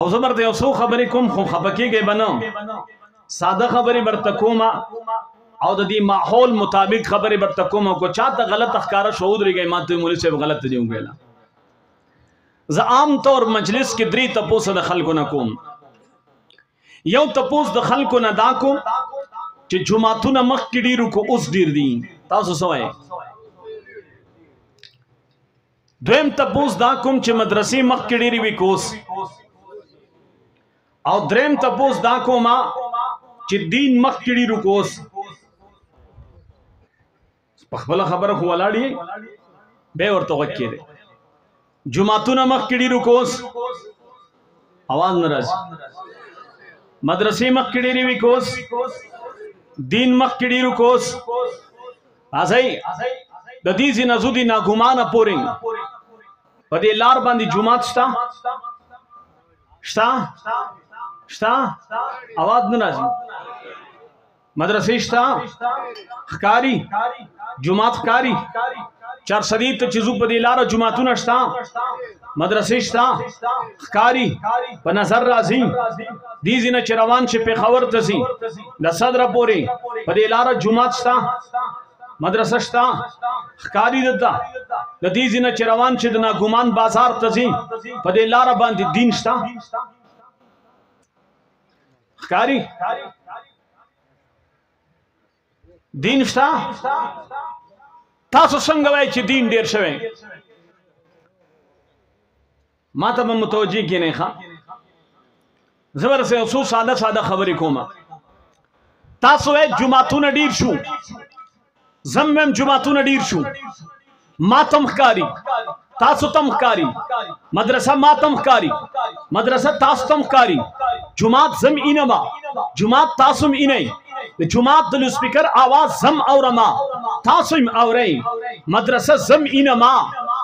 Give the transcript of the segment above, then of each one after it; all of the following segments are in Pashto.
او زه برته یو څو خبرې کوم خو خفه کېږئ به نه ساده خبرې برته کوم او د دې ماحول مطابق خبرې برته کوم کو چاته غلط ښکاره شو ودرېږئ ما ته مولوي صاحب غلط دی وویله زه عام طور مجلس کې درې تپوسه د خلکو نه کوم یو تپوس د خلکو نه دا کوم چې جمعتونه مخکې ډېر کو اوس ډېر دي تاسو څه وایئ دویم تپوس دا کوم چې مدرسې مخکې ډېرې وي که اوس او دریم تپوس دا کوم چې دین مخکې ډېر کو اوس په خپله خبره خو ولاړ یې بیا ورته غوږ کېدی جمعتونه مخکې ډېرو که اوس اواز نه راځي مدرسې مخکې ډېرې وي که اوس دین مخکې ډېرو که اوس راځئ د دې ځینه ځو دي ناګمانه پورې په دې لار باندې جومات شته شته شته اواز نه راځي مدرسې شته ښکاري جمعات ښکاري چارسدي ته چې ځو په دې لاره جوماتونه شته مدرسې شته ښکاري په نظر راځي دې ځینه چې روان شي پېښور ته ځي د صدره پورې په دې لاره جومات شته مدرسه شته ښکاري دته د دې ځینه چې روان شي د ناګمان بازار ته ځي په دې لاره باندې دین شته ښکاري دین شته تاسو څنګه وایئ چې دین ډېر شوی ما ته به متوجه کېنئ ښه زه به درسره یو څو ساده ساده خبرې کوم تاسو وایئ جوماتونه ډېر شو زه هم وایم جوماتونه ډېر شو ما ته هم ښکاري تاسو ته هم ښکاري مدرسه ما ته هم ښکاري مدرسه تاسو ته هم ښکاري جومات زه هم اینمه جومات تاسو هم اینئ د جومات د لوسپیکر آواز زم اورما تاسو هم اورئ مدرسه زم اینما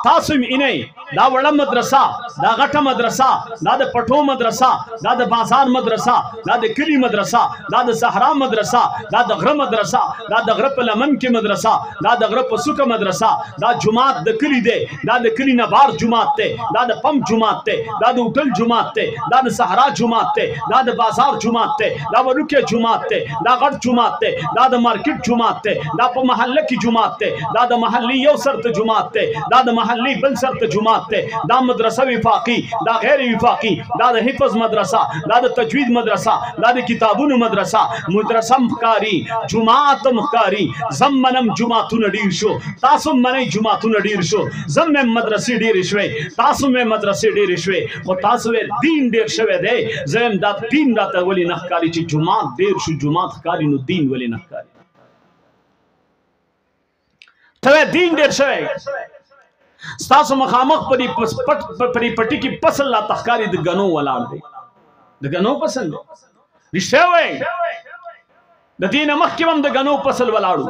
تاسو هم اینئ دا وړه مدرسه دا غټه مدرسه دا د پټو مدرسه دا د بازار مدرسه دا د کلي مدرسه دا د صحرا مدرسه دا د غره مدرسه دا د غره په لمن کې مدرسه دا د غره په څوکه مدرسه دا جومات د کلي دی دا د کلي نه بار جومات دی دا د پمپ جومات دی دا د هوټل جومات دی دا د صحرا جومات دی دا د بازار جومات دی دا وړوکی جومات دی دا غټ جومات دی دا د مارکیټ جومات دی دا په محله کې جومات دی دا د محلي یو سر ته جومات دی دا د محلي بل سر ته جومات دی دا مدرسه وفاقي دا غیر وفاقي دا د حفظ مدرسه دا د تجوید مدرسه دا د کتابونو مدرسه مدرسه ښکاري جومات هم ښکاري زم منم جوماتونه ډېر شو تاسو هم منئ جوماتونه ډېر شو زم مې مدرسې ډېرې شوې تاسو مې مدرسې ډېرې شوې خو تاسو ویل دین ډېر شوی دی زه یم دا دین راته ولې نه ښکاري چې جومات ډېر شو جومات ښکاري نو دین ولې نه ښکاري ته وایې دین ډېر شوی ستاسو مخامخ په دې پټي کې فصل راته ښکاري د ګنو ولاړ دی د ګنو فصل دی رښتیا وایئ د دې نه مخکې هم د ګنو فصل ولاړو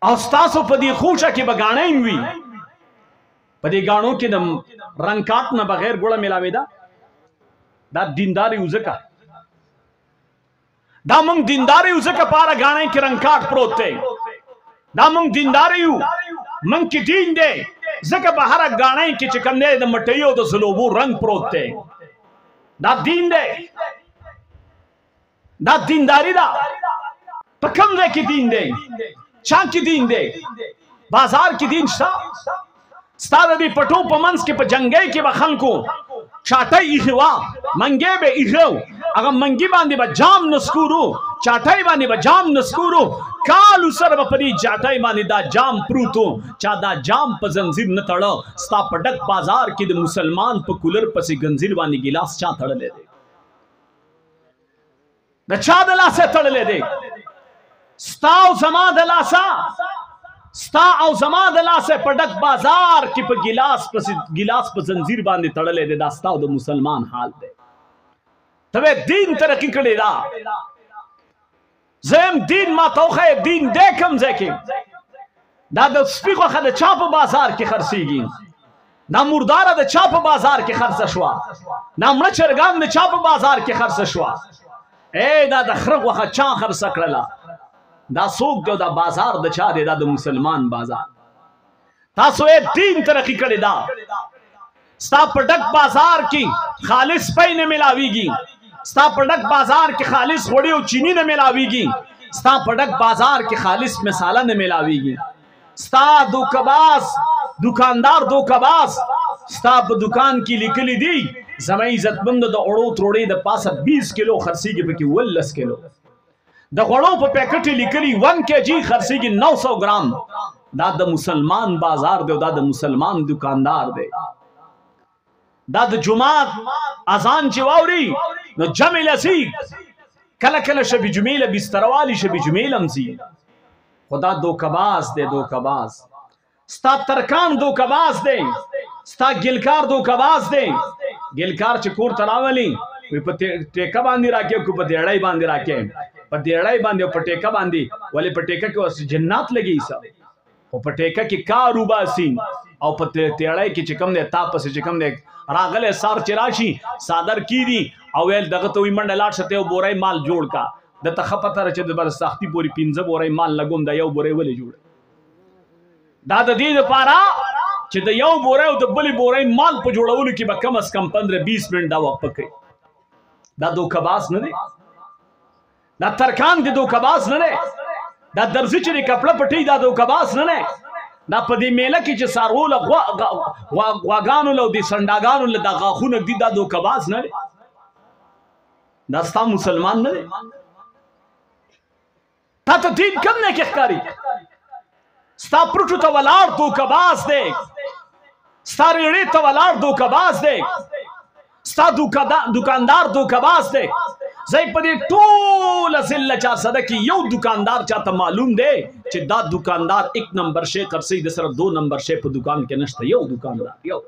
او ستاسو په دې خوشه کې به ګاڼۍ وي په دې ګاڼو کې د رنګ کاټ نه بغیر ګوړه میلاوېده دا دیندار یو ځکه دا موږ دیندار یو ځکه په هره ګاڼۍ کې رنګ کاټ پروت دی دا موږ دیندار یو موږ کې دین دی ځکه په هره ګاڼۍ کې چې کوم دی د مټیو د ځلوبو رنګ پروت دی دا دین دی دا دینداری ده په کوم ځای کې دین دی چا کې دین دی بازار کې دین شته ستا د دې پټو په منځ کې په جنګۍ کې به خلکو چاټۍ ایښې وه منګې به ایښه هغه منګي باندې به جام نسکورو چاټۍ باندې به جام نسکورو کالو سره به په دې چاټۍ باندې دا جام پروتو چا دا جام په زنځیر نه تړه ستا په ډک بازار کې د مسلمان په کولر پسې گنځیر باندې ګیلاس چا تړلی دی د چا د لاسه تړلی دی ستا او زما د لاسه ستا او زما د لاسه په ډک بازار کې په ګیلاس په زنځیر باندې تړلی دی دا ستا او د مسلمان حال دی ته دین ترقی کړی دا زم دین ما توخه دین دې کوم ځای کې دا د سپي غوښه د چا په بازار کې خرڅېږي دا مرداره د چا په بازار کې خرڅه شوه دا مړه چرګان د چا په بازار کې خرڅه شوه دا د خره غوښه چا خرڅه کړله دا څوک دی دا بازار د چا دی دا د مسلمان بازار تاسو یې دین ترقی کړی دا ستا پډک بازار کې خالص پي نه ملاويږي ستا پډک بازار کې خالص وړي او چینی نه ملاويږي ستا پډک بازار کې خالص مثاله نه ملاويږي ستا دوکباز دکاندار دوکباز ستا په دکان کې لیکلي دي زما عزتمند د اړو تروړې د پاسه 20 کیلو خرڅيږي پکې 10 کیلو د غړو په پیکټ لیکلي 1 kg خرڅيږي 900 ګرام دا د مسلمان بازار دی دا د مسلمان دکاندار دی دا د جمعات اذان چې واوري نو جمع لسی کله کله شب جمیله بستروالی شب جمیله مزي خدا دوکباز دی دوکباز ستا ترکان دوکباز دی ستا ګلکار دوکباز دی ګلکار چې کور تراولي وي په ټیکا باندې راکې کو په دیړای باندې راکې په دیړای باندې په ټیکا باندې ولې په ټیکا کې اوس جنات لګي سب او په ټیکا کې کار وباسي او په دیړای کې چې کوم دی تاسو چې کوم دی راغله سار چراشي صادر کی دي او ول دغه ته وي منډه لاټ شته او بورای مال جوړ کا د تخپتر چې د بر سختي پوری 15 بورای مال لګوم دا یو بورای ولې جوړ دا د دې لپاره چې د یو بورای او د بلې بورای مال په جوړولو کې به کم از کم 15-20 منټ دا وخت پکې دا دوکباز نه دی دا ترکان دی دوکباز نه دی دا درزی چې کپڑا پټي دا دوکباز نه دی دا په دې میله کې چې سارول غواګانو له دې سنداګانو له دا غاخونه دي دا دوکباز نه دی دا ستا مسلمان نه دی تا ته دین کم نه کې ښکاري ستا پروټو ته ولاړ دوکباز دی ستا ریړې ته ولاړ دوکباز دی ستا دکاندار دوکباز دی زي په دې ټول ذله چا صدقي یو دکاندار چاته معلوم دی چې دا دکاندار 1 نمبر شی قرصي د سره 2 نمبر شی په دکان کې نشته یو دکاندار یو